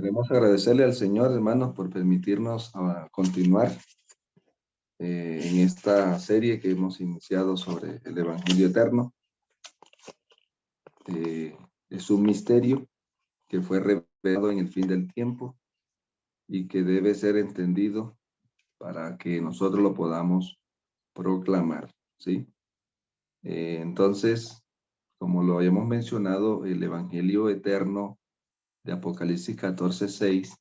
Queremos agradecerle al Señor, hermanos, por permitirnos continuar en esta serie que hemos iniciado sobre el Evangelio Eterno. Es un misterio que fue revelado en el fin del tiempo y que debe ser entendido para que nosotros lo podamos proclamar, ¿sí? Entonces, como lo habíamos mencionado, el Evangelio Eterno de Apocalipsis 14:6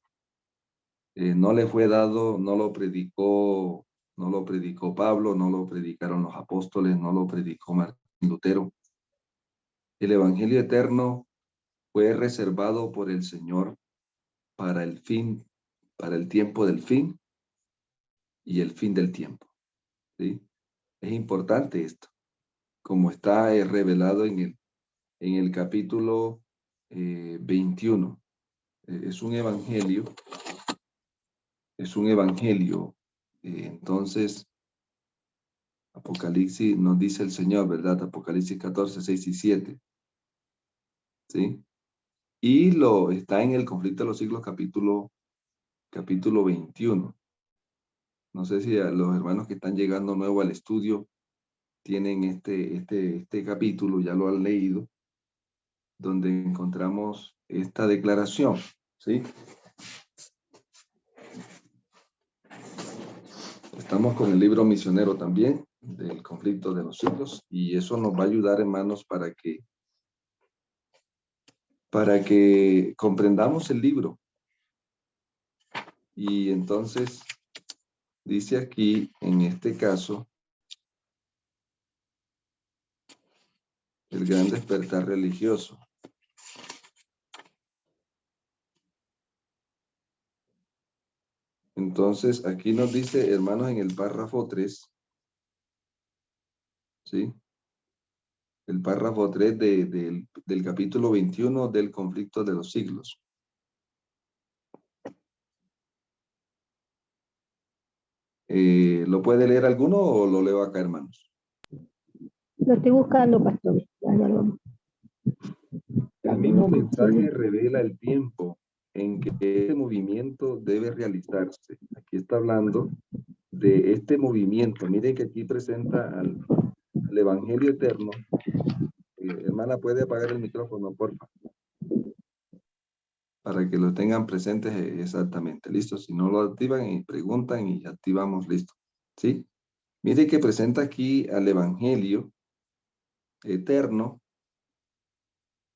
no le fue dado, no lo predicó Pablo, no lo predicaron los apóstoles, no lo predicó Martín Lutero. El Evangelio Eterno fue reservado por el Señor para el fin, para el tiempo del fin y el fin del tiempo, ¿sí? Es importante esto, como está revelado en el capítulo 21. Es un evangelio, entonces Apocalipsis nos dice el Señor, ¿verdad? Apocalipsis 14:6 y 7, ¿sí? Y está en el conflicto de los siglos capítulo 21. No sé si a los hermanos que están llegando nuevo al estudio tienen este capítulo, ya lo han leído, donde encontramos esta declaración, ¿sí? Estamos con el libro misionero también, del conflicto de los siglos, y eso nos va a ayudar, hermanos, para que comprendamos el libro. Y entonces, dice aquí, en este caso, el gran despertar religioso. Entonces, aquí nos dice, hermanos, en el párrafo 3, ¿sí? El párrafo 3 del capítulo 21 del conflicto de los siglos. ¿Lo puede leer alguno o lo leo acá, hermanos? Lo estoy buscando, pastor. El mismo mensaje revela el tiempo en que este movimiento debe realizarse. Aquí está hablando de este movimiento. Miren que aquí presenta al Evangelio Eterno. Hermana, ¿puede apagar el micrófono, por favor? Para que lo tengan presentes exactamente. Listo. Si no lo activan y preguntan y activamos, listo. ¿Sí? Mire que presenta aquí al Evangelio Eterno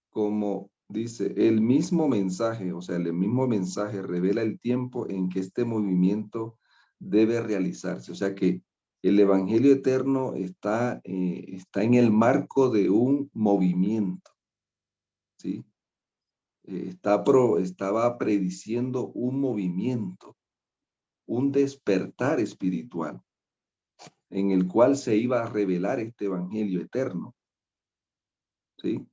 como dice, el mismo mensaje, o sea, el mismo mensaje revela el tiempo en que este movimiento debe realizarse. O sea que el Evangelio Eterno está en el marco de un movimiento, ¿sí? Estaba prediciendo un movimiento, un despertar espiritual, en el cual se iba a revelar este Evangelio Eterno, ¿sí?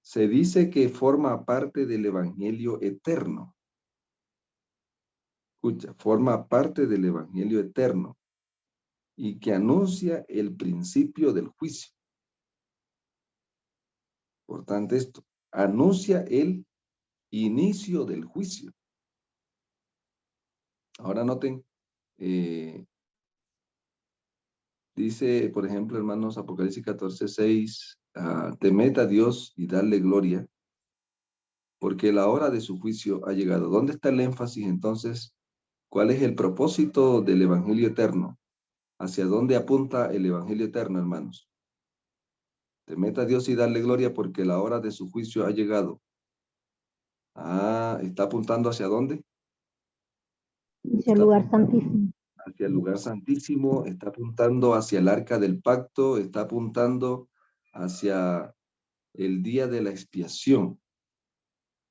Se dice que forma parte del Evangelio Eterno. Escucha, forma parte del Evangelio Eterno y que anuncia el principio del juicio. Importante esto, anuncia el inicio del juicio. Ahora noten, dice, por ejemplo, hermanos, Apocalipsis 14:6, temed a Dios y darle gloria, porque la hora de su juicio ha llegado. ¿Dónde está el énfasis entonces? ¿Cuál es el propósito del Evangelio Eterno? ¿Hacia dónde apunta el Evangelio Eterno, hermanos? Temed a Dios y darle gloria porque la hora de su juicio ha llegado. ¿Está apuntando hacia dónde? Hacia el lugar santísimo. Hacia el lugar santísimo, está apuntando hacia el arca del pacto, está apuntando hacia el día de la expiación.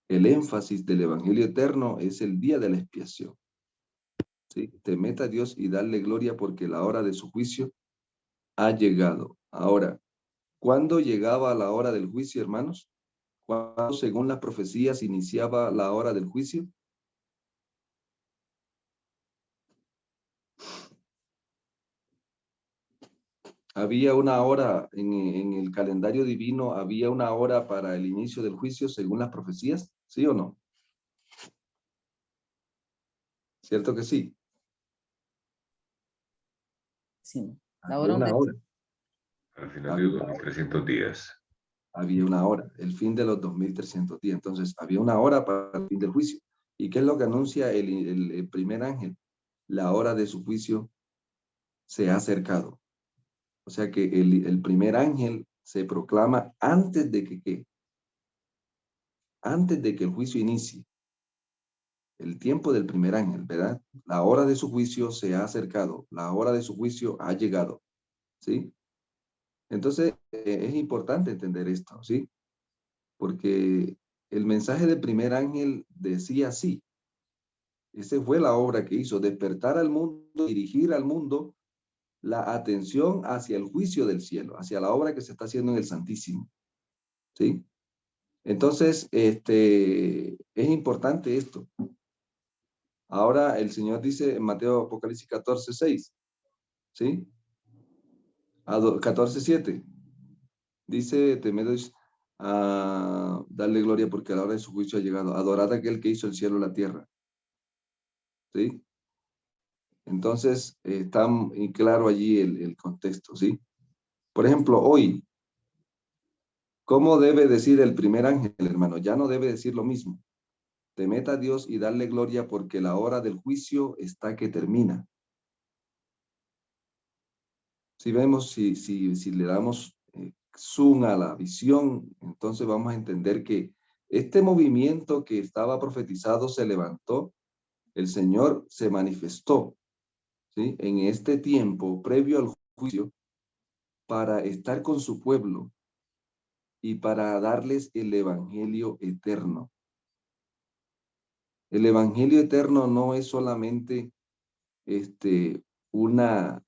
El énfasis del Evangelio Eterno es el día de la expiación. ¿Sí? Temed a Dios y darle gloria porque la hora de su juicio ha llegado. Ahora, ¿cuándo llegaba la hora del juicio, hermanos? ¿Cuándo, según las profecías, iniciaba la hora del juicio? Había una hora en el calendario divino, había una hora para el inicio del juicio según las profecías, ¿sí o no? ¿Cierto que sí? Sí. La Había hora una hora. Al final de Había, 2300 días. había una hora, el fin de los 2300 días. Entonces, había una hora para el fin del juicio. ¿Y qué es lo que anuncia el primer ángel? La hora de su juicio se ha acercado. O sea que el primer ángel se proclama antes de que, ¿qué? Antes de que el juicio inicie. El tiempo del primer ángel, ¿verdad? La hora de su juicio se ha acercado. La hora de su juicio ha llegado. ¿Sí? Entonces, es importante entender esto, ¿sí? Porque el mensaje del primer ángel decía así. Esa fue la obra que hizo, despertar al mundo, dirigir al mundo la atención hacia el juicio del cielo, hacia la obra que se está haciendo en el Santísimo, ¿sí? Entonces, es importante esto. Ahora el Señor dice en Mateo Apocalipsis 14:6, ¿sí? 14:7. Dice, temedos a darle gloria porque a la hora de su juicio ha llegado. Adorad a aquel que hizo el cielo y la tierra, ¿sí? Entonces, está muy claro allí el contexto, ¿sí? Por ejemplo, hoy, ¿cómo debe decir el primer ángel, hermano? Ya no debe decir lo mismo. Temed a Dios y darle gloria porque la hora del juicio está que termina. Si vemos, si le damos zoom a la visión, entonces vamos a entender que este movimiento que estaba profetizado se levantó, el Señor se manifestó, ¿sí? En este tiempo previo al juicio para estar con su pueblo y para darles el evangelio eterno. El evangelio eterno no es solamente una,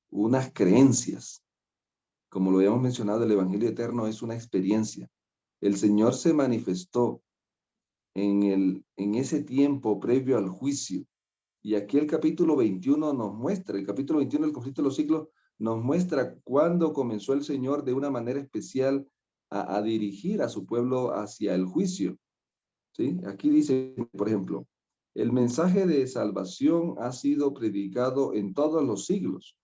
unas creencias. Como lo habíamos mencionado, el evangelio eterno es una experiencia. El Señor se manifestó en ese tiempo previo al juicio. Y aquí el capítulo 21 nos muestra, el capítulo 21 del conflicto de los siglos, nos muestra cuándo comenzó el Señor de una manera especial a dirigir a su pueblo hacia el juicio. ¿Sí? Aquí dice, por ejemplo, el mensaje de salvación ha sido predicado en todos los siglos.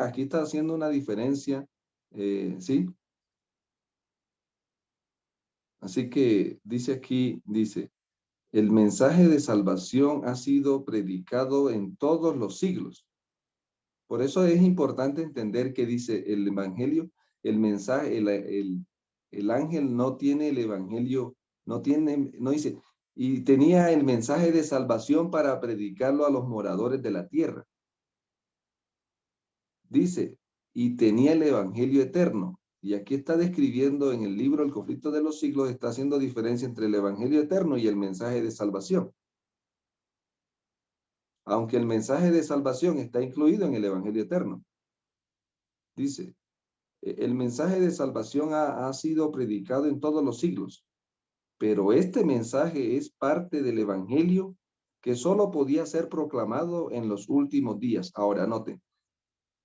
Aquí está haciendo una diferencia, ¿sí? Así que dice aquí, dice, el mensaje de salvación ha sido predicado en todos los siglos. Por eso es importante entender que dice el evangelio, el mensaje, el ángel no tiene el evangelio, no dice, y tenía el mensaje de salvación para predicarlo a los moradores de la tierra. Dice, y tenía el evangelio eterno. Y aquí está describiendo en el libro El conflicto de los siglos, está haciendo diferencia entre el evangelio eterno y el mensaje de salvación. Aunque el mensaje de salvación está incluido en el evangelio eterno. Dice, el mensaje de salvación ha sido predicado en todos los siglos, pero este mensaje es parte del evangelio que solo podía ser proclamado en los últimos días. Ahora, noten,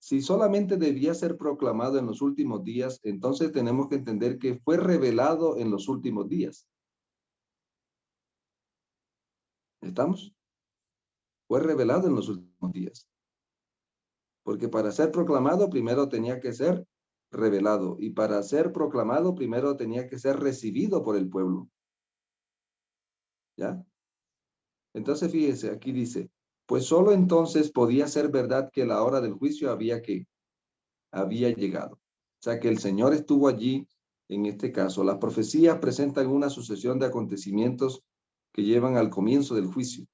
si solamente debía ser proclamado en los últimos días, entonces tenemos que entender que fue revelado en los últimos días. ¿Estamos? Fue revelado en los últimos días. Porque para ser proclamado primero tenía que ser revelado, y para ser proclamado primero tenía que ser recibido por el pueblo. ¿Ya? Entonces fíjese, aquí dice, pues solo entonces podía ser verdad que la hora del juicio había llegado. O sea que el Señor estuvo allí en este caso. Las profecías presentan una sucesión de acontecimientos que llevan al comienzo del juicio.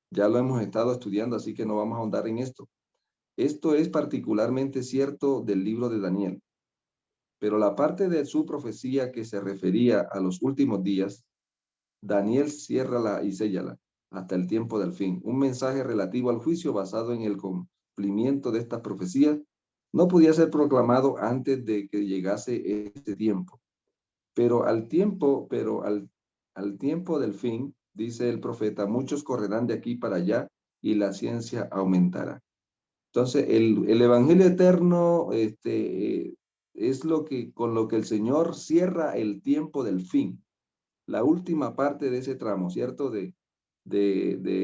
Ya lo hemos estado estudiando, así que no vamos a ahondar en esto. Esto es particularmente cierto del libro de Daniel. Pero la parte de su profecía que se refería a los últimos días, Daniel ciérrala y séllala hasta el tiempo del fin. Un mensaje relativo al juicio basado en el cumplimiento de estas profecías no podía ser proclamado antes de que llegase este tiempo. Pero al tiempo del fin, dice el profeta, muchos correrán de aquí para allá y la ciencia aumentará. Entonces, el evangelio eterno es con lo que el Señor cierra el tiempo del fin. la última parte de ese tramo, ¿cierto? De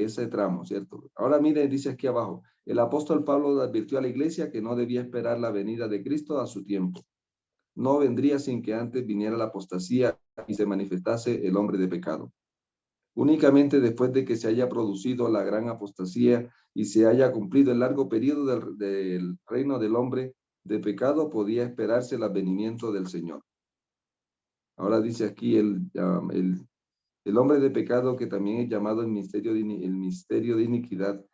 ese tramo, ¿cierto? Ahora mire, dice aquí abajo, el apóstol Pablo advirtió a la iglesia que no debía esperar la venida de Cristo a su tiempo. No vendría sin que antes viniera la apostasía y se manifestase el hombre de pecado. Únicamente después de que se haya producido la gran apostasía y se haya cumplido el largo periodo del reino del hombre de pecado, podía esperarse el advenimiento del Señor. Ahora dice aquí el hombre de pecado, que también es llamado el misterio de iniquidad,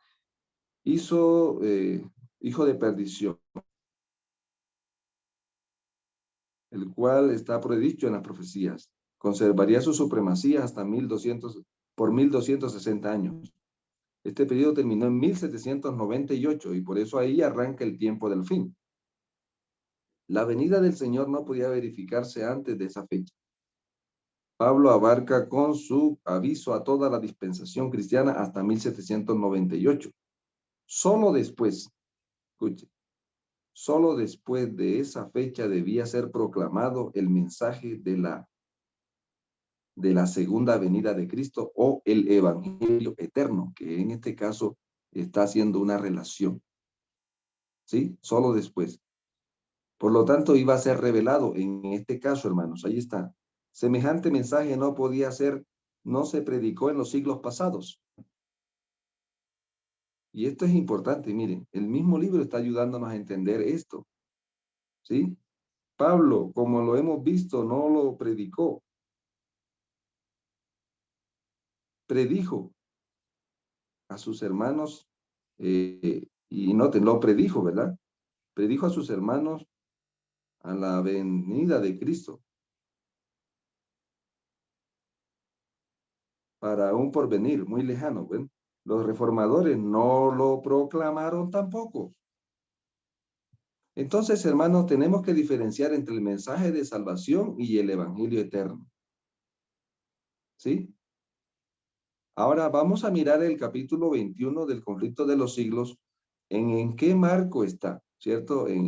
hizo hijo de perdición, el cual está predicho en las profecías. Conservaría su supremacía hasta 1260 años. Este periodo terminó en 1798 y por eso ahí arranca el tiempo del fin. La venida del Señor no podía verificarse antes de esa fecha. Pablo abarca con su aviso a toda la dispensación cristiana hasta 1798. Solo después, escuche, solo después de esa fecha debía ser proclamado el mensaje de la segunda venida de Cristo o el evangelio eterno, que en este caso está haciendo una relación. ¿Sí? Solo después. Por lo tanto, iba a ser revelado en este caso, hermanos. Ahí está. Semejante mensaje no se predicó en los siglos pasados. Y esto es importante, miren, el mismo libro está ayudándonos a entender esto. ¿Sí? Pablo, como lo hemos visto, no lo predicó. Predijo a sus hermanos, y noten, lo predijo, ¿verdad? Predijo a sus hermanos a la venida de Cristo para un porvenir muy lejano. ¿Ven? Los reformadores no lo proclamaron tampoco. Entonces, hermanos, tenemos que diferenciar entre el mensaje de salvación y el evangelio eterno. ¿Sí? Ahora vamos a mirar el capítulo 21 del conflicto de los siglos, en qué marco está, ¿cierto? En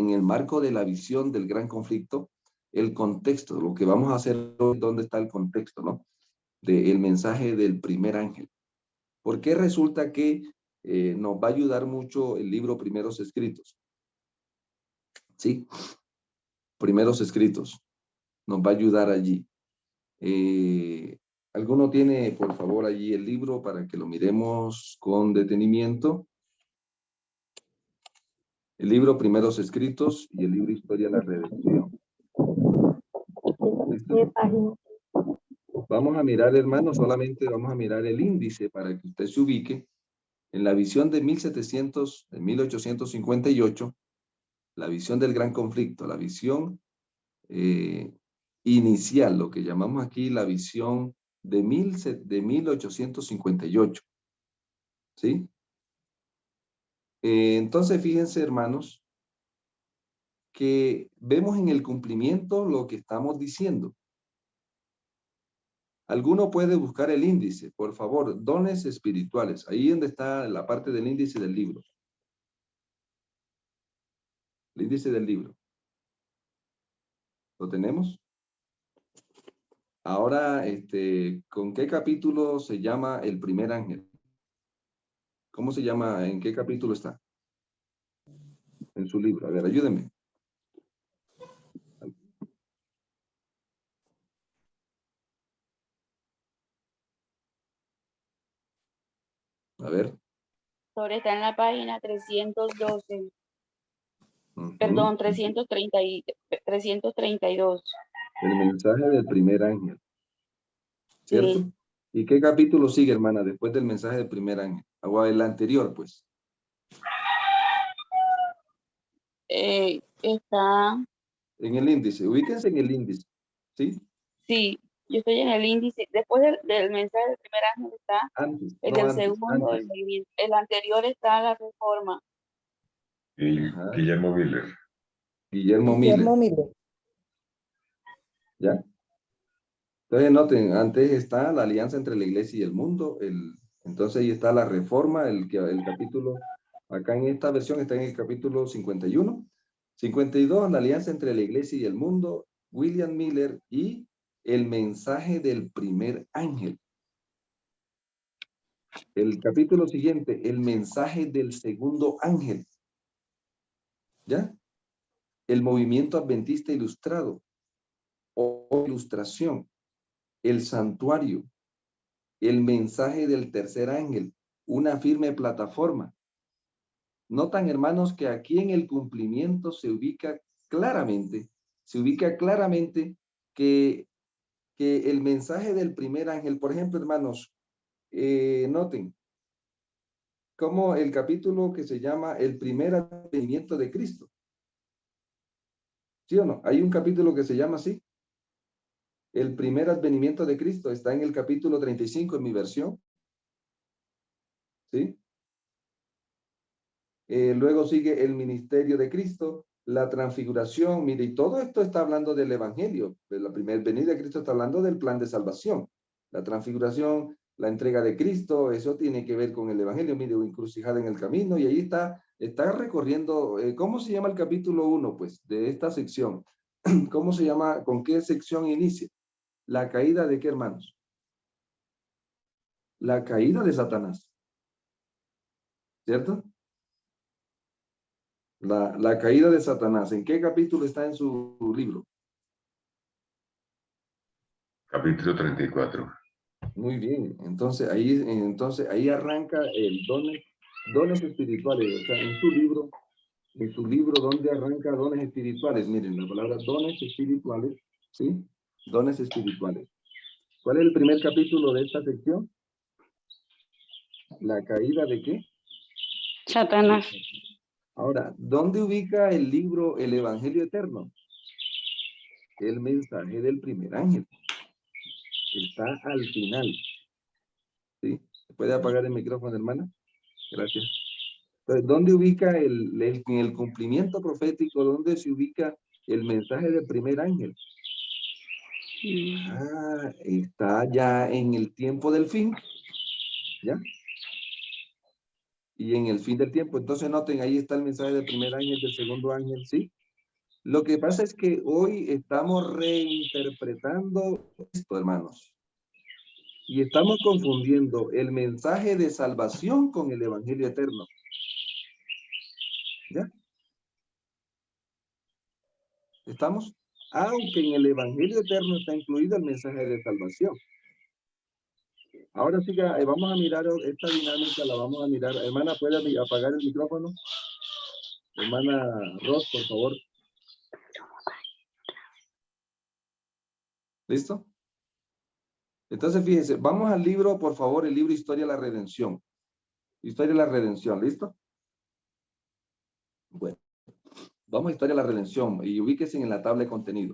el marco de la visión del gran conflicto, el contexto, lo que vamos a hacer hoy, ¿dónde está el contexto, no? Del mensaje del primer ángel. Porque resulta que nos va a ayudar mucho el libro Primeros Escritos. ¿Sí? Primeros Escritos. Nos va a ayudar allí. ¿Alguno tiene, por favor, allí el libro para que lo miremos con detenimiento? El libro Primeros Escritos y el libro Historia de la Redención. ¿Listo? ¿Qué página? Vamos a mirar, hermanos, solamente vamos a mirar el índice para que usted se ubique. En la visión de 1858, la visión del gran conflicto, la visión inicial, lo que llamamos aquí la visión de 1858. ¿Sí? Entonces, fíjense, hermanos, que vemos en el cumplimiento lo que estamos diciendo. Alguno puede buscar el índice, por favor, dones espirituales, ahí donde está la parte del índice del libro. El índice del libro. ¿Lo tenemos? Ahora, ¿con qué capítulo se llama el primer ángel? ¿Cómo se llama? ¿En qué capítulo está? En su libro. A ver, ayúdenme. A ver. Está en la página 312. Ujú. Perdón, 332. El mensaje del primer ángel. ¿Cierto? Sí. ¿Y qué capítulo sigue, hermana, después del mensaje del primer ángel? O el anterior, pues. Está, En el índice. Ubíquense en el índice. ¿Sí? sí, yo estoy en el índice. Después del mensaje del primer ángel está Antes. el No, del antes. segundo, Antes. el anterior está la reforma. Y Ajá. Guillermo Miller. Guillermo Miller. Guillermo Miller. ¿Ya? Entonces, noten, antes está la alianza entre la iglesia y el mundo. Entonces, ahí está la reforma, el capítulo, acá en esta versión está en el capítulo 51. 52, la alianza entre la iglesia y el mundo, William Miller y el mensaje del primer ángel. El capítulo siguiente, el mensaje del segundo ángel. ¿Ya? El movimiento adventista ilustrado o ilustración, el santuario, el mensaje del tercer ángel, una firme plataforma. Notan, hermanos, que aquí en el cumplimiento se ubica claramente que el mensaje del primer ángel, por ejemplo, hermanos, noten como el capítulo que se llama el primer advenimiento de Cristo. ¿Sí o no? Hay un capítulo que se llama así. El primer advenimiento de Cristo está en el capítulo 35 en mi versión. ¿Sí? Luego sigue el ministerio de Cristo, la transfiguración. Mire, y todo esto está hablando del evangelio. De la primera venida de Cristo está hablando del plan de salvación. La transfiguración, la entrega de Cristo, eso tiene que ver con el evangelio. Mire, encrucijada en el camino, y ahí está recorriendo. ¿Cómo se llama el capítulo 1, pues, de esta sección? ¿Cómo se llama? ¿Con qué sección inicia? ¿La caída de qué, hermanos? La caída de Satanás. ¿Cierto? La caída de Satanás. ¿En qué capítulo está en su libro? Capítulo 34. Muy bien. Entonces ahí arranca el dones espirituales. O sea, en su libro, ¿dónde arranca dones espirituales? Miren, la palabra dones espirituales, ¿sí? Dones espirituales. ¿Cuál es el primer capítulo de esta sección? ¿La caída de qué? Satanás. Ahora, ¿dónde ubica el libro El Evangelio Eterno? El mensaje del primer ángel. Está al final. ¿Sí? ¿Puede apagar el micrófono, hermana? Gracias. Entonces, ¿dónde ubica en el cumplimiento profético, dónde se ubica el mensaje del primer ángel? Ah, está ya en el tiempo del fin. ¿Ya? Y en el fin del tiempo. Entonces, noten, ahí está el mensaje del primer ángel, del segundo ángel, ¿sí? Lo que pasa es que hoy estamos reinterpretando esto, hermanos. Y estamos confundiendo el mensaje de salvación con el evangelio eterno. ¿Ya? ¿Estamos? Aunque en el evangelio eterno está incluido el mensaje de salvación. Ahora sí, vamos a mirar esta dinámica, la vamos a mirar. Hermana, ¿puede apagar el micrófono? Hermana Ross, por favor. ¿Listo? Entonces, fíjense, vamos al libro, por favor, el libro Historia de la Redención. Historia de la Redención, ¿listo? Bueno, vamos a Historia de la Redención y ubíquese en la tabla de contenido.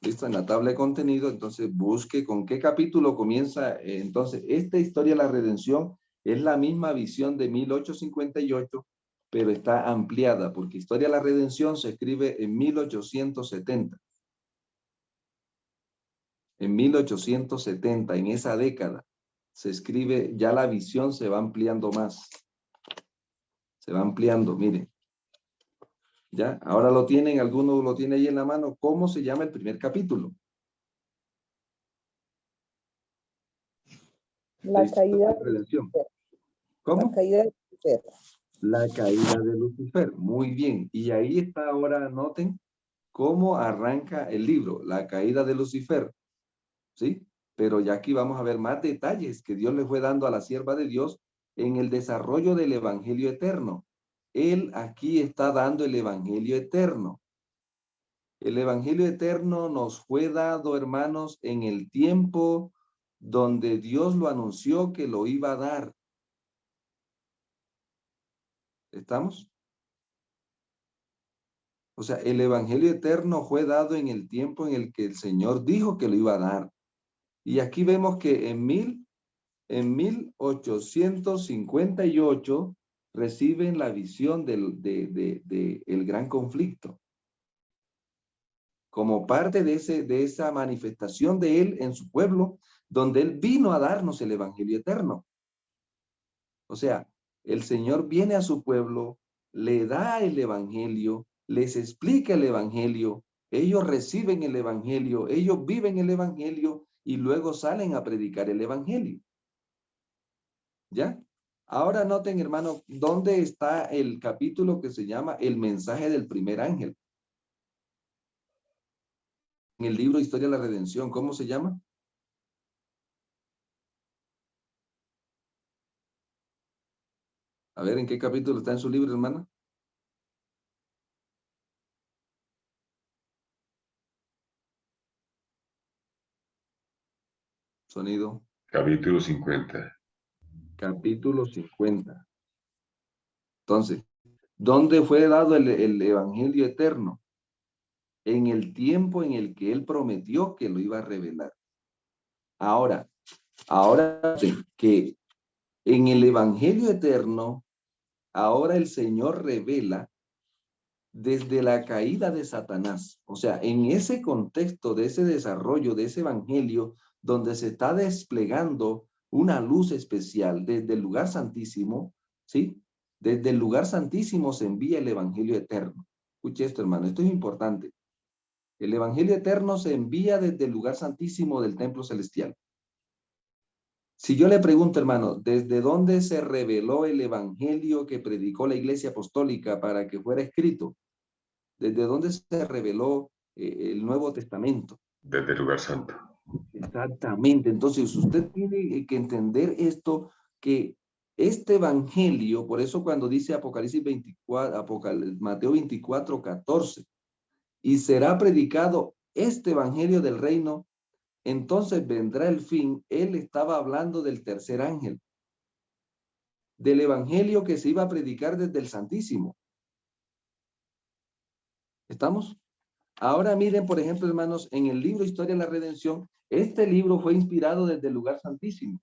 ¿Listo? En la tabla de contenido, entonces busque con qué capítulo comienza. Entonces, esta Historia de la Redención es la misma visión de 1858, pero está ampliada, porque Historia de la Redención se escribe en 1870. En 1870, en esa década, se escribe, ya la visión se va ampliando más. Se va ampliando, miren. ¿Ya? Ahora lo tienen, alguno lo tiene ahí en la mano. ¿Cómo se llama el primer capítulo? La caída de redención. de ¿Cómo? La caída de Lucifer. La caída de Lucifer. Muy bien. Y ahí está ahora, noten cómo arranca el libro, la caída de Lucifer. ¿Sí? Pero ya aquí vamos a ver más detalles que Dios le fue dando a la sierva de Dios en el desarrollo del evangelio eterno. Él aquí está dando el evangelio eterno. El evangelio eterno nos fue dado, hermanos, en el tiempo donde Dios lo anunció que lo iba a dar. ¿Estamos? O sea, el evangelio eterno fue dado en el tiempo en el que el Señor dijo que lo iba a dar. Y aquí vemos que en 1858 reciben la visión del el gran conflicto. Como parte de esa manifestación de él en su pueblo, donde él vino a darnos el evangelio eterno. O sea, el Señor viene a su pueblo, le da el evangelio, les explica el evangelio, Ellos reciben el evangelio, ellos viven el evangelio y luego salen a predicar el evangelio. ¿Ya? Ahora noten, hermano, ¿dónde está el capítulo que se llama El mensaje del primer ángel? En el libro Historia de la Redención, ¿cómo se llama? A ver, ¿en qué capítulo está en su libro, hermana? Sonido. Capítulo 50. Capítulo 50. Entonces, ¿dónde fue dado el evangelio eterno? En el tiempo en el que él prometió que lo iba a revelar. Ahora que en el evangelio eterno, ahora el Señor revela desde la caída de Satanás. O sea, en ese contexto de ese desarrollo, de ese evangelio, donde se está desplegando una luz especial desde el lugar santísimo, ¿sí? Desde el lugar santísimo se envía el evangelio eterno. Escuche esto, hermano, esto es importante. El evangelio eterno se envía desde el lugar santísimo del templo celestial. Si yo le pregunto, hermano, ¿desde dónde se reveló el evangelio que predicó la iglesia apostólica para que fuera escrito? ¿Desde dónde se reveló el Nuevo Testamento? Desde el lugar santo. Exactamente. Entonces, usted tiene que entender esto, que este evangelio, por eso cuando dice Apocalipsis 24, Mateo 24, 14, y será predicado este evangelio del reino, entonces vendrá el fin. Él estaba hablando del tercer ángel, del evangelio que se iba a predicar desde el Santísimo. ¿Estamos? Ahora miren, por ejemplo, hermanos, en el libro Historia de la Redención, este libro fue inspirado desde el lugar santísimo.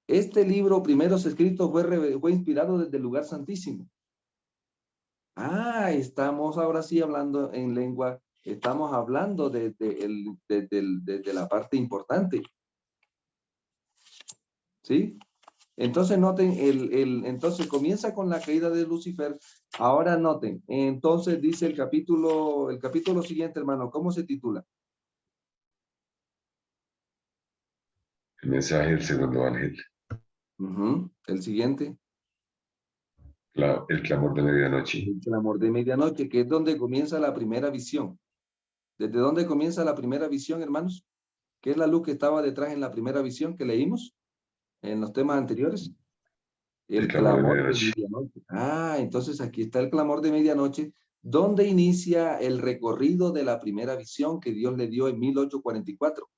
Este libro, primeros escritos, fue inspirado desde el lugar santísimo. Ah, estamos ahora sí hablando en lengua, estamos hablando desde la parte importante. ¿Sí? Entonces noten, entonces comienza con la caída de Lucifer. Ahora noten, entonces dice el capítulo siguiente, hermano, ¿cómo se titula? El mensaje del segundo ángel. El siguiente. El clamor de medianoche. El clamor de medianoche, que es donde comienza la primera visión. ¿Desde dónde comienza la primera visión, hermanos? ¿Qué es la luz que estaba detrás en la primera visión que leímos en los temas anteriores? El clamor de clamor de medianoche. medianoche. Ah, entonces aquí está el clamor de medianoche, donde inicia el recorrido de la primera visión que Dios le dio en 1844.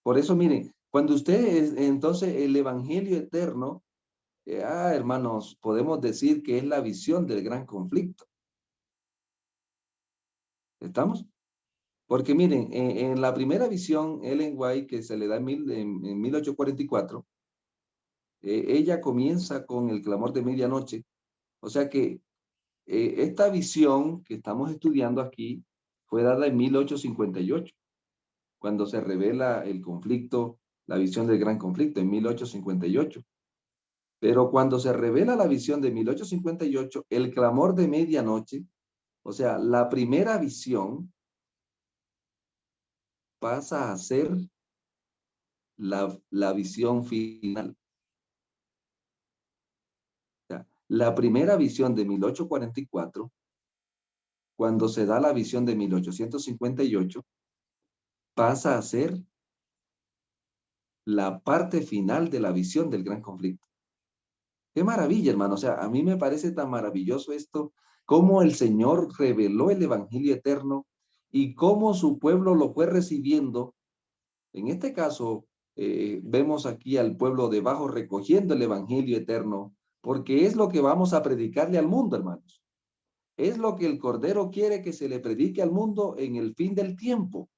Por eso, miren, cuando usted, entonces, el evangelio eterno, hermanos, podemos decir que es la visión del gran conflicto. ¿Estamos? Porque miren, en la primera visión, Ellen White, que se le da en 1844, ella comienza con el clamor de medianoche. O sea que esta visión que estamos estudiando aquí fue dada en 1858, cuando se revela el conflicto, la visión del gran conflicto, en 1858. Pero cuando se revela la visión de 1858, el clamor de medianoche, o sea, la primera visión pasa a ser la visión final. O sea, la primera visión de 1844, cuando se da la visión de 1858, pasa a ser la parte final de la visión del gran conflicto. Qué maravilla, hermano. O sea, a mí me parece tan maravilloso esto, cómo el Señor reveló el evangelio eterno y cómo su pueblo lo fue recibiendo. En este caso, vemos aquí al pueblo debajo recogiendo el evangelio eterno, porque es lo que vamos a predicarle al mundo, hermanos. Es lo que el Cordero quiere que se le predique al mundo en el fin del tiempo.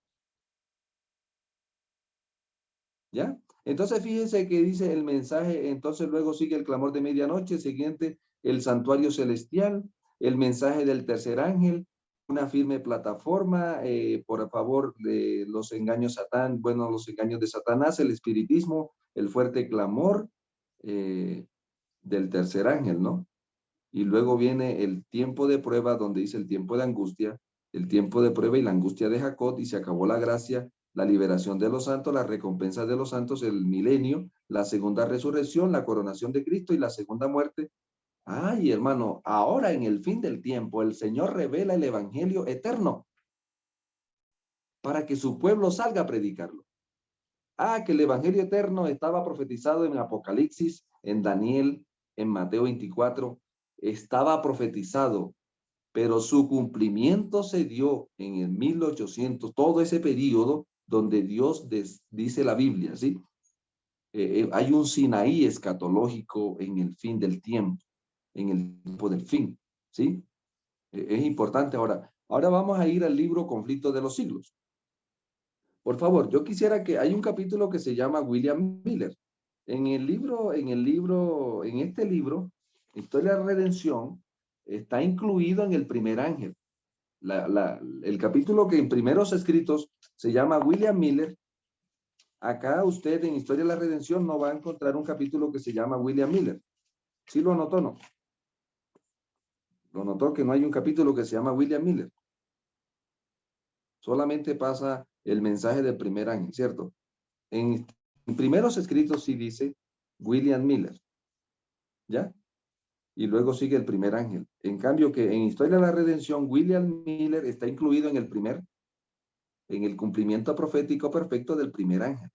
¿Ya? Entonces fíjense que dice el mensaje, entonces luego sigue el clamor de medianoche, siguiente el santuario celestial, el mensaje del tercer ángel, una firme plataforma por favor de los engaños los engaños de Satanás, el espiritismo, el fuerte clamor del tercer ángel, ¿no? Y luego viene el tiempo de prueba donde dice el tiempo de angustia, el tiempo de prueba y la angustia de Jacob, y se acabó la gracia, la liberación de los santos, la recompensa de los santos, el milenio, la segunda resurrección, la coronación de Cristo y la segunda muerte. Ay, hermano, ahora en el fin del tiempo, el Señor revela el evangelio eterno para que su pueblo salga a predicarlo. Ah, que el evangelio eterno estaba profetizado en Apocalipsis, en Daniel, en Mateo 24, estaba profetizado, pero su cumplimiento se dio en el 1800, todo ese periodo donde Dios dice la Biblia, ¿sí? Hay un Sinaí escatológico en el fin del tiempo, en el tiempo del fin, ¿sí? Es importante ahora. Ahora vamos a ir al libro Conflicto de los Siglos. Por favor, yo quisiera que hay un capítulo que se llama William Miller. En este libro, Historia de la Redención, está incluido en el primer ángel. El capítulo que en primeros escritos se llama William Miller. Acá usted en Historia de la Redención no va a encontrar un capítulo que se llama William Miller. ¿Sí lo notó, no? Lo notó que no hay un capítulo que se llama William Miller. Solamente pasa el mensaje del primer ángel, ¿cierto? En primeros escritos sí dice William Miller, ¿ya? Y luego sigue el primer ángel. En cambio que en Historia de la Redención, William Miller está incluido en el cumplimiento profético perfecto del primer ángel.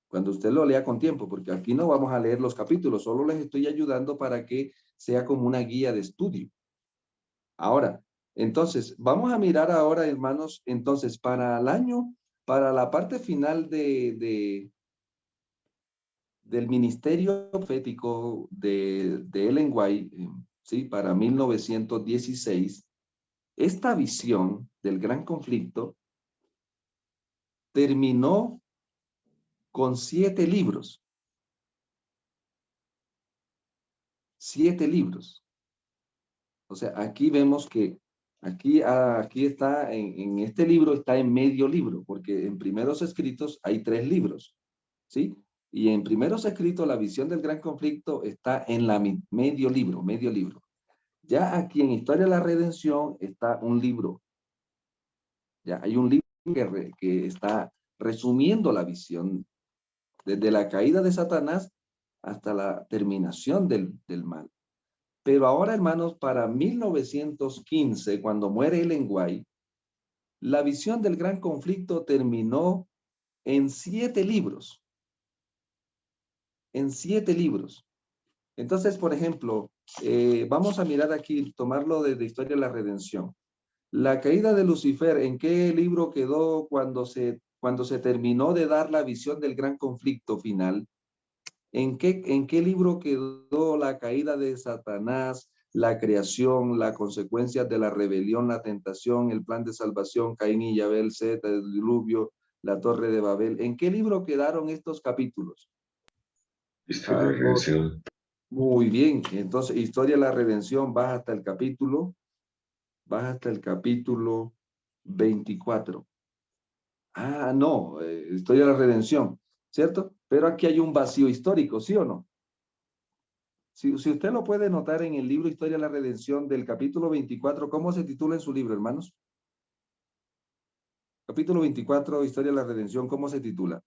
Cuando usted lo lea con tiempo, porque aquí no vamos a leer los capítulos, solo les estoy ayudando para que sea como una guía de estudio. Ahora, entonces, vamos a mirar ahora, hermanos, entonces, para el año, para la parte final del ministerio profético de Ellen White, ¿sí? Para 1916, esta visión del gran conflicto terminó con 7 libros. 7 libros. O sea, aquí vemos que aquí está, en este libro está en medio libro, porque en primeros escritos hay 3 libros, ¿sí? Y en primeros escritos la visión del gran conflicto está en la medio libro, medio libro. Ya aquí en Historia de la Redención está un libro. Ya hay un libro que está resumiendo la visión desde la caída de Satanás hasta la terminación del mal. Pero ahora, hermanos, para 1915, cuando muere Ellen White, la visión del gran conflicto terminó en 7 libros. En 7 libros. Entonces, por ejemplo, vamos a mirar aquí, tomarlo desde Historia de la Redención. La caída de Lucifer, ¿en qué libro quedó cuando se terminó de dar la visión del gran conflicto final? ¿En qué libro quedó la caída de Satanás, la creación, las consecuencias de la rebelión, la tentación, el plan de salvación, Caín y Abel, Zeta, el diluvio, la torre de Babel? ¿En qué libro quedaron estos capítulos? Historia de la Redención. Muy bien. Entonces, Historia de la Redención, vas hasta el capítulo 24. Ah, no, Historia de la Redención, ¿cierto? Pero aquí hay un vacío histórico, ¿sí o no? Si usted lo puede notar en el libro Historia de la Redención del capítulo 24, ¿cómo se titula en su libro, hermanos? Capítulo 24, Historia de la Redención, ¿cómo se titula?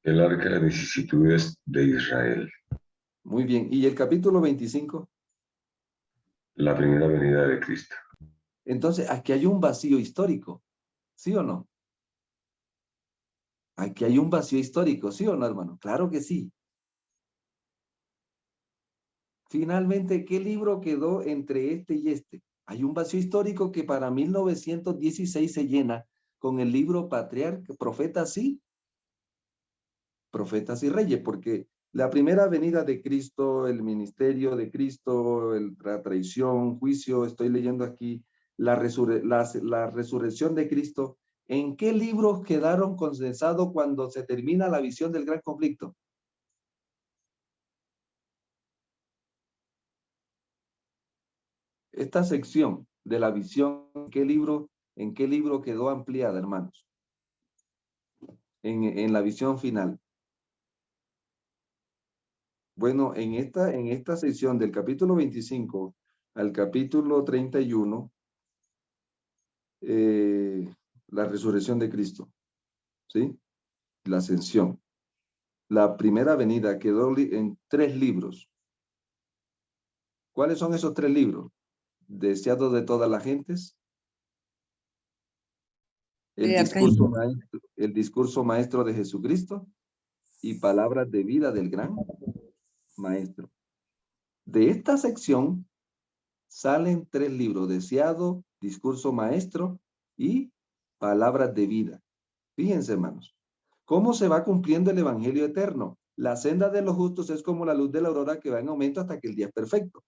El arca de vicisitudes de Israel. Muy bien. ¿Y el capítulo 25? La primera venida de Cristo. Entonces, aquí hay un vacío histórico, ¿sí o no? Aquí hay un vacío histórico, ¿sí o no, hermano? Claro que sí. Finalmente, ¿qué libro quedó entre este y este? Hay un vacío histórico que para 1916 se llena con el libro Patriarca, Profetas y Reyes, porque la primera venida de Cristo, el ministerio de Cristo, la traición, juicio, estoy leyendo aquí, la resurrección de Cristo, ¿en qué libros quedaron condensados cuando se termina la visión del gran conflicto? Esta sección de la visión, ¿en qué libro quedó ampliada, hermanos? En la visión final. Bueno, en esta sección del capítulo 25 al capítulo 31, la resurrección de Cristo, ¿sí? La ascensión. La primera venida quedó en 3 libros. ¿Cuáles son esos 3 libros? Deseado de todas las gentes, el discurso maestro de Jesucristo y palabras de vida del gran maestro. De esta sección salen 3 libros: deseado, discurso maestro y palabras de vida. Fíjense, hermanos, cómo se va cumpliendo el evangelio eterno. La senda de los justos es como la luz de la aurora que va en aumento hasta que el día es perfecto.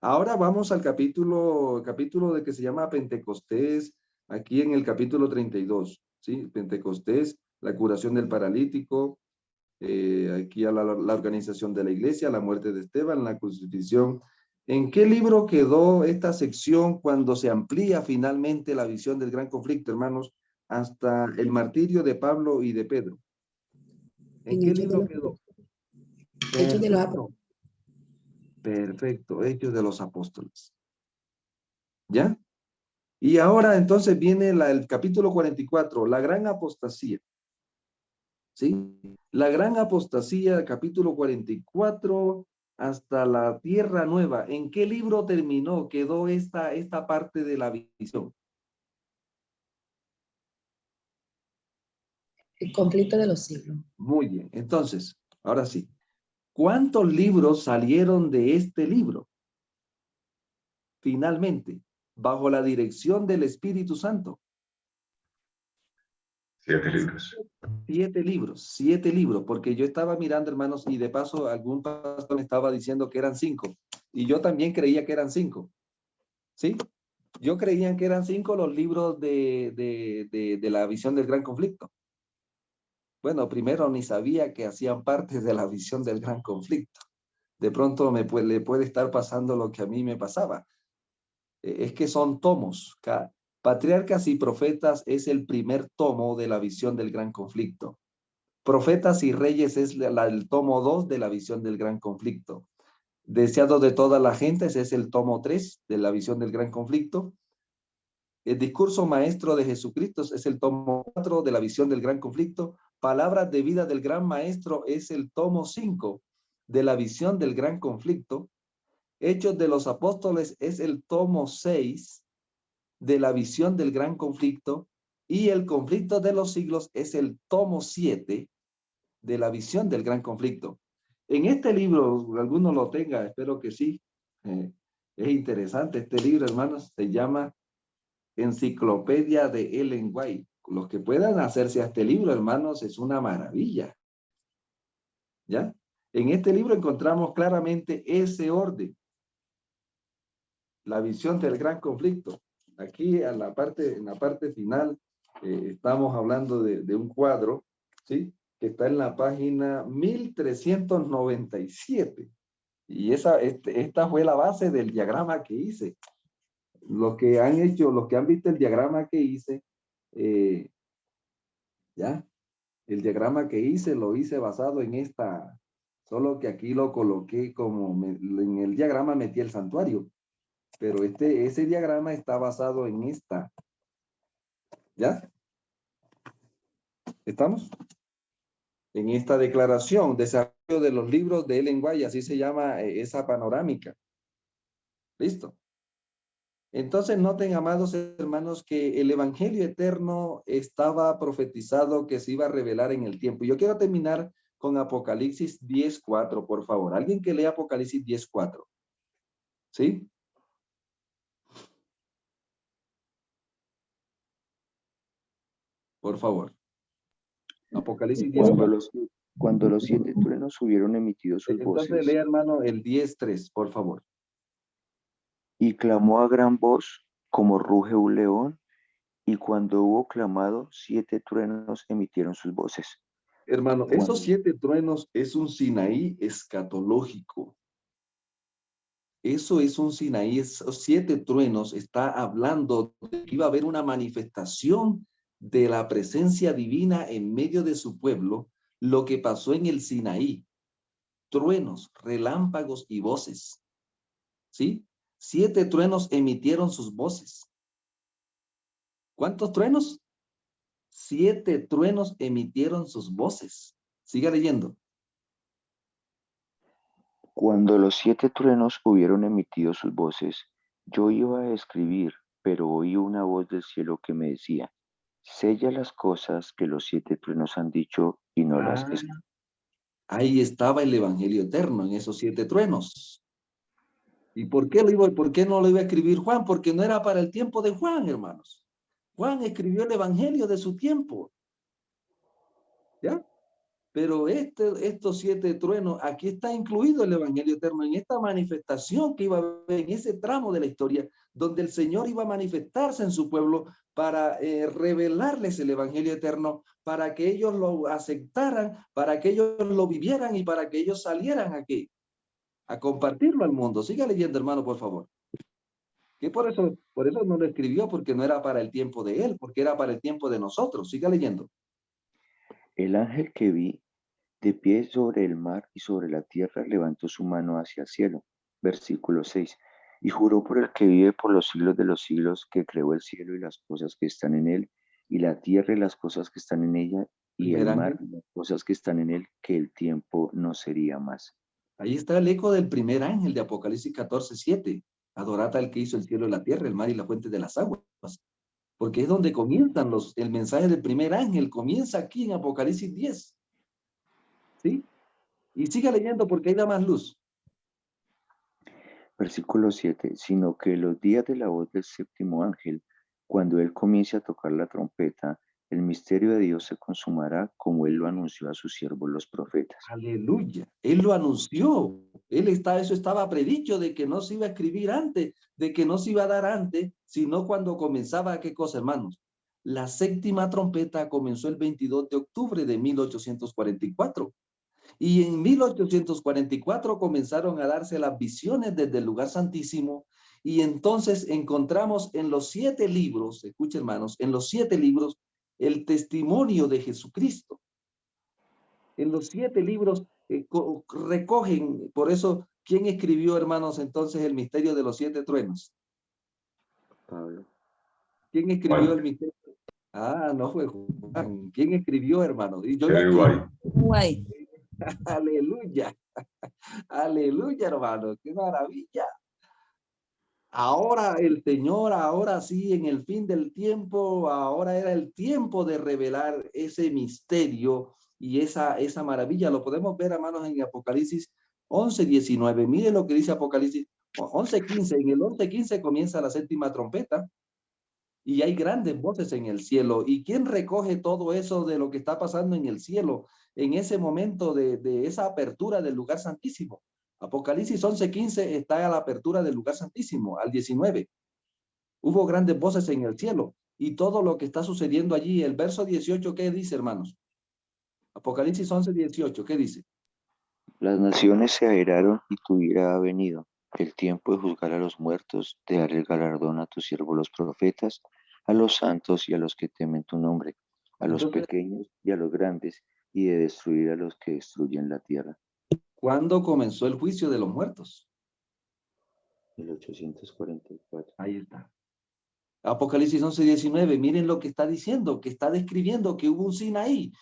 Ahora vamos al capítulo de que se llama Pentecostés, aquí en el capítulo 32, ¿sí? Pentecostés, la curación del paralítico, aquí a la organización de la iglesia, la muerte de Esteban, la crucifixión. ¿En qué libro quedó esta sección cuando se amplía finalmente la visión del gran conflicto, hermanos, hasta el martirio de Pablo y de Pedro? ¿En qué libro quedó? Hechos de los Apóstoles. Perfecto, Hechos de los Apóstoles. ¿Ya? Y ahora entonces viene el capítulo 44, la gran apostasía. ¿Sí? La gran apostasía, capítulo 44, hasta la tierra nueva. ¿En qué libro terminó? Quedó esta parte de la visión. El conflicto de los siglos. Muy bien. Entonces, ahora sí. ¿Cuántos libros salieron de este libro? Finalmente, bajo la dirección del Espíritu Santo. 7 libros. 7 libros, porque yo estaba mirando, hermanos, y de paso algún pastor me estaba diciendo que eran 5, y yo también creía que eran 5, ¿sí? Yo creía que eran 5 los libros de la visión del gran conflicto. Bueno, primero ni sabía que hacían parte de la visión del gran conflicto. De pronto le puede estar pasando lo que a mí me pasaba. Es que son tomos. Patriarcas y Profetas es el primer tomo de la visión del gran conflicto. Profetas y Reyes es el tomo 2 de la visión del gran conflicto. Deseado de todas las gentes es el tomo 3 de la visión del gran conflicto. El discurso maestro de Jesucristo es el tomo 4 de la visión del gran conflicto. Palabras de vida del gran maestro es el tomo 5 de la visión del gran conflicto. Hechos de los Apóstoles es el tomo 6 de la visión del gran conflicto. Y el conflicto de los siglos es el tomo 7 de la visión del gran conflicto. En este libro, alguno lo tenga, espero que sí. Es interesante este libro, hermanos, se llama Enciclopedia de Ellen White. Los que puedan hacerse a este libro, hermanos, es una maravilla. ¿Ya? En este libro encontramos claramente ese orden. La visión del gran conflicto. Aquí en la parte final estamos hablando de un cuadro, ¿sí? Que está en la página 1397. Y esta fue la base del diagrama que hice. Los que han visto el diagrama que hice, ya, el diagrama que hice lo hice basado en esta, solo que aquí lo coloqué en el diagrama metí el santuario, pero ese diagrama está basado en esta. ¿Ya? ¿Estamos? En esta declaración, desarrollo de los libros de Ellen White, así se llama esa panorámica. ¿Listo? Entonces noten, amados hermanos, que el evangelio eterno estaba profetizado que se iba a revelar en el tiempo. Yo quiero terminar con Apocalipsis 10:4, por favor. Alguien que lea Apocalipsis 10:4. ¿Sí? Por favor. Apocalipsis 10:4. Cuando los 7 truenos hubieron emitido sus Entonces voces, lea, hermano, el 10:3, por favor. y clamó a gran voz como ruge un león, y cuando hubo clamado, 7 truenos emitieron sus voces. Hermano, Cuando- esos 7 truenos es un Sinaí escatológico. Eso es un Sinaí, esos 7 truenos está hablando de que iba a haber una manifestación de la presencia divina en medio de su pueblo, lo que pasó en el Sinaí. Truenos, relámpagos y voces. ¿Sí? 7 truenos emitieron sus voces. ¿Cuántos truenos? 7 truenos emitieron sus voces. Siga leyendo. Cuando los 7 truenos hubieron emitido sus voces, yo iba a escribir, pero oí una voz del cielo que me decía, sella las cosas que los 7 truenos han dicho y no las escribas. Ahí estaba el evangelio eterno en esos 7 truenos. ¿Y por qué no lo iba a escribir Juan? Porque no era para el tiempo de Juan, hermanos. Juan escribió el evangelio de su tiempo. ¿Ya? Pero estos 7 truenos, aquí está incluido el evangelio eterno, en esta manifestación que iba a haber, en ese tramo de la historia, donde el Señor iba a manifestarse en su pueblo para revelarles el evangelio eterno, para que ellos lo aceptaran, para que ellos lo vivieran y para que ellos salieran aquí a compartirlo al mundo. Siga leyendo, hermano, por favor. Que por eso no lo escribió, porque no era para el tiempo de él, porque era para el tiempo de nosotros. Siga leyendo. El ángel que vi de pie sobre el mar y sobre la tierra levantó su mano hacia el cielo. Versículo 6. Y juró por el que vive por los siglos de los siglos, que creó el cielo y las cosas que están en él, y la tierra y las cosas que están en ella, y el mar y las cosas que están en él, que el tiempo no sería más. Ahí está el eco del primer ángel de Apocalipsis 14:7. Adorad al que hizo el cielo y la tierra, el mar y la fuente de las aguas. Porque es donde comienzan el mensaje del primer ángel, comienza aquí en Apocalipsis 10. ¿Sí? Y siga leyendo porque ahí da más luz. Versículo 7. Sino que los días de la voz del séptimo ángel, cuando él comience a tocar la trompeta, el misterio de Dios se consumará como él lo anunció a sus siervos los profetas. Aleluya. Él lo anunció. Eso estaba predicho de que no se iba a escribir antes, de que no se iba a dar antes, sino cuando comenzaba, ¿qué cosa, hermanos? La séptima trompeta comenzó el 22 de octubre de 1844. Y en 1844 comenzaron a darse las visiones desde el lugar santísimo. Y entonces encontramos en los 7 libros, escuchen, hermanos, en los 7 libros, el testimonio de Jesucristo. En los 7 libros recogen, por eso, ¿quién escribió, hermanos, entonces el misterio de los 7 truenos? Pablo. ¿Quién escribió Juan. el misterio? No fue Juan. ¿Quién escribió, hermano? Y yo Guay. Aleluya. Aleluya, hermano. Qué maravilla. Ahora el Señor, ahora sí, en el fin del tiempo, ahora era el tiempo de revelar ese misterio y esa maravilla. Lo podemos ver, hermanos, en Apocalipsis 11:19. Mire lo que dice Apocalipsis 11:15. En el 11:15 comienza la séptima trompeta y hay grandes voces en el cielo. ¿Y quién recoge todo eso de lo que está pasando en el cielo en ese momento de esa apertura del lugar santísimo? Apocalipsis 11:15 está a la apertura del lugar santísimo, al 19. Hubo grandes voces en el cielo y todo lo que está sucediendo allí. El verso 18, ¿qué dice, hermanos? Apocalipsis 11:18, ¿qué dice? Las naciones se airaron y tu ira ha venido. El tiempo de juzgar a los muertos, de dar el galardón a tus siervos los profetas, a los santos y a los que temen tu nombre, a los pequeños y a los grandes, y de destruir a los que destruyen la tierra. ¿Cuándo comenzó el juicio de los muertos? 1844. Ahí está. Apocalipsis 11:19, miren lo que está diciendo, que está describiendo que hubo un Sinaí,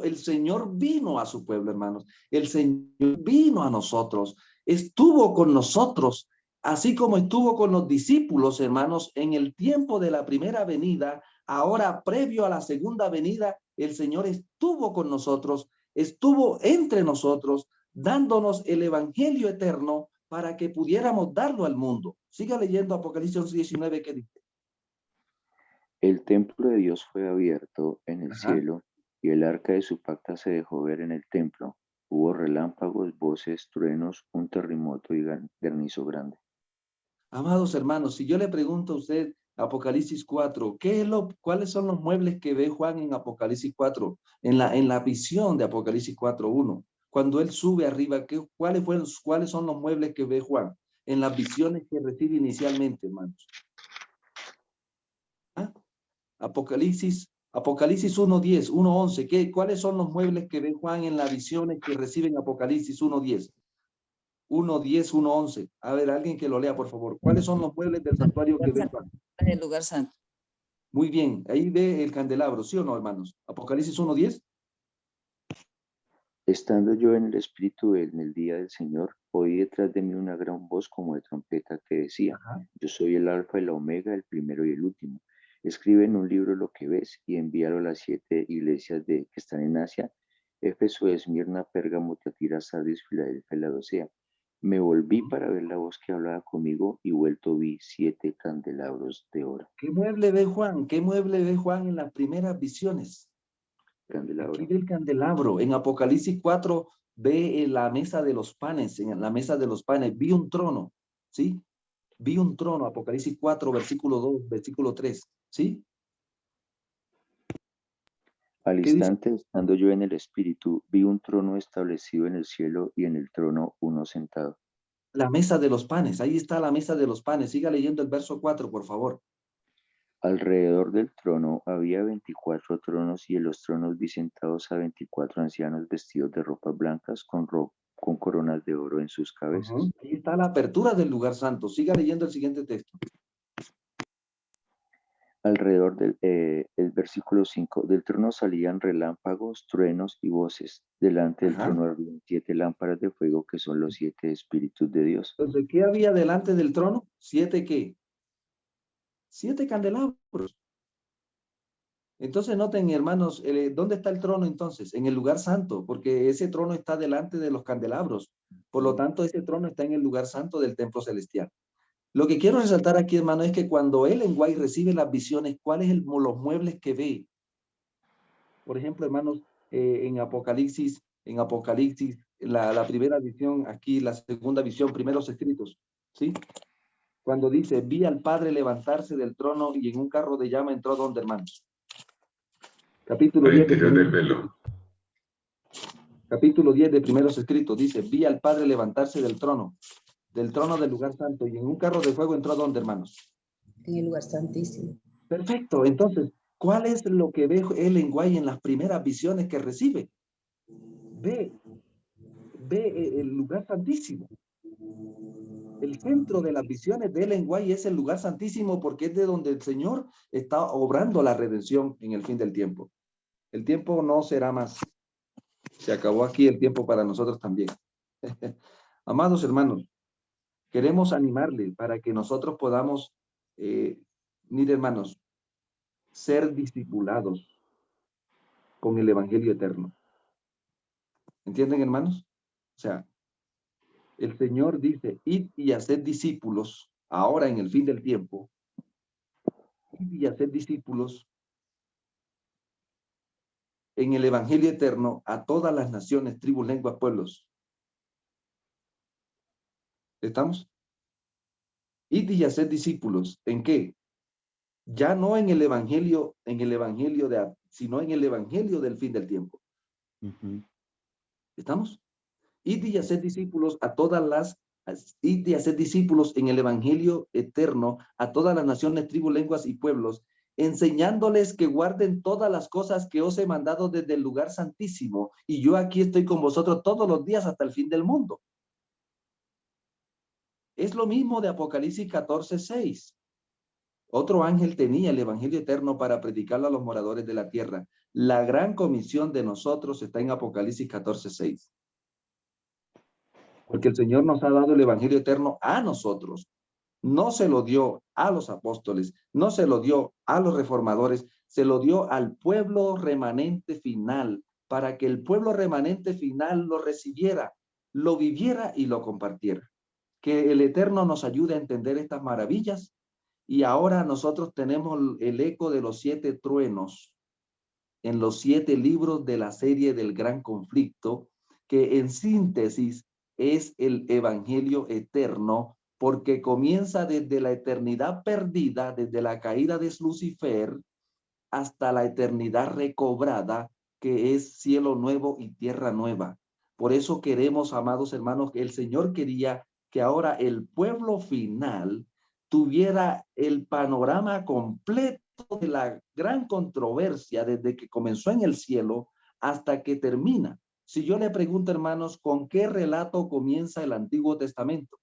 el Señor vino a su pueblo, hermanos, el Señor vino a nosotros, estuvo con nosotros, así como estuvo con los discípulos, hermanos, en el tiempo de la primera venida. Ahora, previo a la segunda venida, el Señor estuvo con nosotros, estuvo entre nosotros, dándonos el evangelio eterno para que pudiéramos darlo al mundo. Siga leyendo Apocalipsis 11:19, ¿qué dice? El templo de Dios fue abierto en el cielo y el arca de su pacto se dejó ver en el templo. Hubo relámpagos, voces, truenos, un terremoto y granizo grande. Amados hermanos, si yo le pregunto a usted, Apocalipsis 4, ¿cuáles son los muebles que ve Juan en Apocalipsis 4? En la visión de Apocalipsis 4:1. Cuando él sube arriba, ¿cuáles son los muebles que ve Juan? En las visiones que recibe inicialmente, hermanos. Apocalipsis 1:10, 1:11. ¿Cuáles son los muebles que ve Juan en las visiones que recibe en Apocalipsis 1:10? 1:10, 1:11. A ver, alguien que lo lea, por favor. ¿Cuáles son los muebles del santuario que ve Juan? El lugar santo. Muy bien, ahí ve el candelabro, ¿sí o no, hermanos? Apocalipsis 1:10. Estando yo en el Espíritu en el día del Señor, oí detrás de mí una gran voz como de trompeta que decía, Ajá. yo soy el Alfa y la Omega, el primero y el último. Escribe en un libro lo que ves y envíalo a las 7 iglesias que están en Asia, Éfeso, Esmirna, Pérgamo, Tiatira, Sardis, Filadelfia y Laodicea. Me volví para ver la voz que hablaba conmigo y vuelto vi 7 candelabros de oro. ¿Qué mueble ve Juan? ¿Qué mueble ve Juan en las primeras visiones? Candelabro. Aquí ve el candelabro. En Apocalipsis 4 ve la mesa de los panes. En la mesa de los panes vi un trono, ¿sí? Vi un trono, Apocalipsis 4, versículo 2, versículo 3, ¿sí? Al ¿Qué dice? instante, estando yo en el Espíritu, vi un trono establecido en el cielo y en el trono uno sentado. La mesa de los panes. Ahí está la mesa de los panes. Siga leyendo el verso 4, por favor. Alrededor del trono había 24 tronos y en los tronos vi sentados a 24 ancianos vestidos de ropas blancas con coronas de oro en sus cabezas. Ahí está la apertura del lugar santo. Siga leyendo el siguiente texto. Alrededor el versículo 5, del trono salían relámpagos, truenos y voces. Delante del trono había 7 lámparas de fuego que son los 7 espíritus de Dios. Entonces, ¿qué había delante del trono? 7 ¿qué? 7 candelabros. Entonces noten, hermanos, ¿dónde está el trono entonces? En el lugar santo, porque ese trono está delante de los candelabros. Por lo tanto, ese trono está en el lugar santo del templo celestial. Lo que quiero resaltar aquí, hermano, es que cuando Ellen White recibe las visiones, ¿cuáles son los muebles que ve? Por ejemplo, hermanos, en Apocalipsis, la primera visión, aquí la segunda visión, primeros escritos, ¿sí? Cuando dice, vi al Padre levantarse del trono y en un carro de llama entró donde, hermanos. Capítulo Al 10 de interior del primeros velo. escritos. Capítulo 10 de primeros escritos, dice, vi al Padre levantarse del trono del lugar santo, y en un carro de fuego entró donde, hermanos. En el lugar santísimo. Perfecto, entonces, ¿cuál es lo que ve Ellen White en las primeras visiones que recibe? Ve el lugar santísimo. El centro de las visiones de Ellen White es el lugar santísimo porque es de donde el Señor está obrando la redención en el fin del tiempo. El tiempo no será más. Se acabó aquí el tiempo para nosotros también. Amados hermanos, queremos animarles para que nosotros podamos, mire hermanos, ser discipulados con el Evangelio eterno. ¿Entienden, hermanos? O sea, el Señor dice, id y haced discípulos, ahora en el fin del tiempo, id y haced discípulos en el Evangelio eterno a todas las naciones, tribus, lenguas, pueblos. ¿Estamos? Id y haced discípulos, ¿en qué? Ya no en el Evangelio, sino en el Evangelio del fin del tiempo. ¿Estamos? Id y haced discípulos id y haced discípulos en el Evangelio eterno a todas las naciones, tribus, lenguas y pueblos, enseñándoles que guarden todas las cosas que os he mandado desde el lugar santísimo, y yo aquí estoy con vosotros todos los días hasta el fin del mundo. Es lo mismo de Apocalipsis 14:6. Otro ángel tenía el Evangelio eterno para predicarlo a los moradores de la tierra. La gran comisión de nosotros está en Apocalipsis 14:6. Porque el Señor nos ha dado el Evangelio eterno a nosotros. No se lo dio a los apóstoles, no se lo dio a los reformadores, se lo dio al pueblo remanente final, para que el pueblo remanente final lo recibiera, lo viviera y lo compartiera. Que el Eterno nos ayude a entender estas maravillas. Y ahora nosotros tenemos el eco de los 7 truenos en los 7 libros de la serie del Gran Conflicto, que en síntesis es el Evangelio eterno, porque comienza desde la eternidad perdida, desde la caída de Lucifer, hasta la eternidad recobrada, que es cielo nuevo y tierra nueva. Por eso queremos, amados hermanos, que el Señor quería que ahora el pueblo final tuviera el panorama completo de la gran controversia desde que comenzó en el cielo hasta que termina. Si yo le pregunto, hermanos, ¿con qué relato comienza el Antiguo Testamento?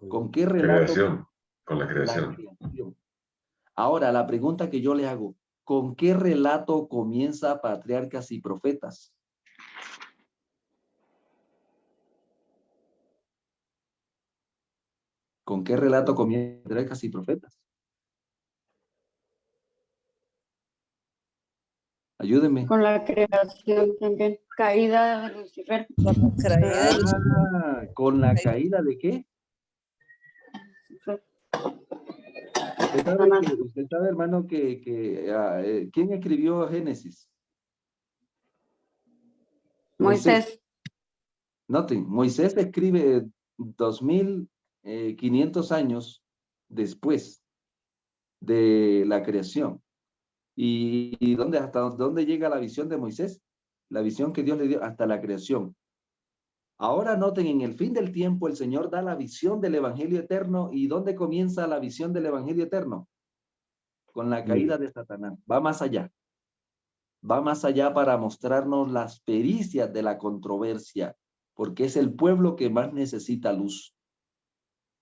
¿Con qué relato? Creación. Con la La creación. creación. Ahora, la pregunta que yo le hago, ¿con qué relato comienza Patriarcas y Profetas? ¿Con qué relato comienza Patriarcas y Profetas? Ayúdenme. Con la creación también. Caída de Lucifer. Ah, ¿con la caída de qué? Usted sabe, hermano, ¿quién escribió Génesis? Moisés. Noten, Moisés escribe 2500 años después de la creación. ¿Y hasta dónde llega la visión de Moisés? La visión que Dios le dio hasta la creación. Ahora noten, en el fin del tiempo el Señor da la visión del Evangelio eterno. ¿Y dónde comienza la visión del Evangelio eterno? Con la caída de Satanás. Va más allá. Va más allá para mostrarnos las pericias de la controversia, porque es el pueblo que más necesita luz.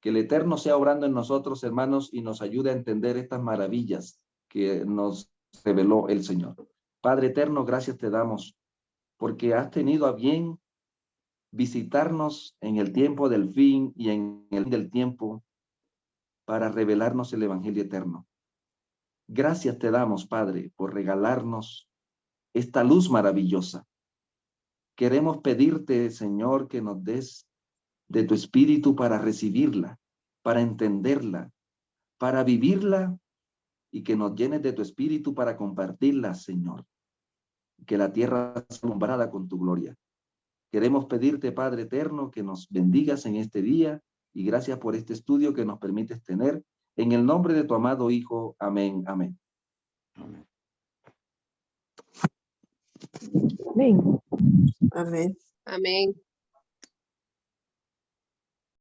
Que el Eterno sea obrando en nosotros, hermanos, y nos ayude a entender estas maravillas que nos reveló el Señor. Padre eterno, gracias te damos, porque has tenido a bien visitarnos en el tiempo del fin y en el fin del tiempo para revelarnos el Evangelio eterno. Gracias te damos, Padre, por regalarnos esta luz maravillosa. Queremos pedirte, Señor, que nos des de tu espíritu para recibirla, para entenderla, para vivirla, y que nos llenes de tu espíritu para compartirla, Señor. Que la tierra sea alumbrada con tu gloria. Queremos pedirte, Padre eterno, que nos bendigas en este día, y gracias por este estudio que nos permites tener. En el nombre de tu amado Hijo. Amén. Amén. Amén. Amén. Amén.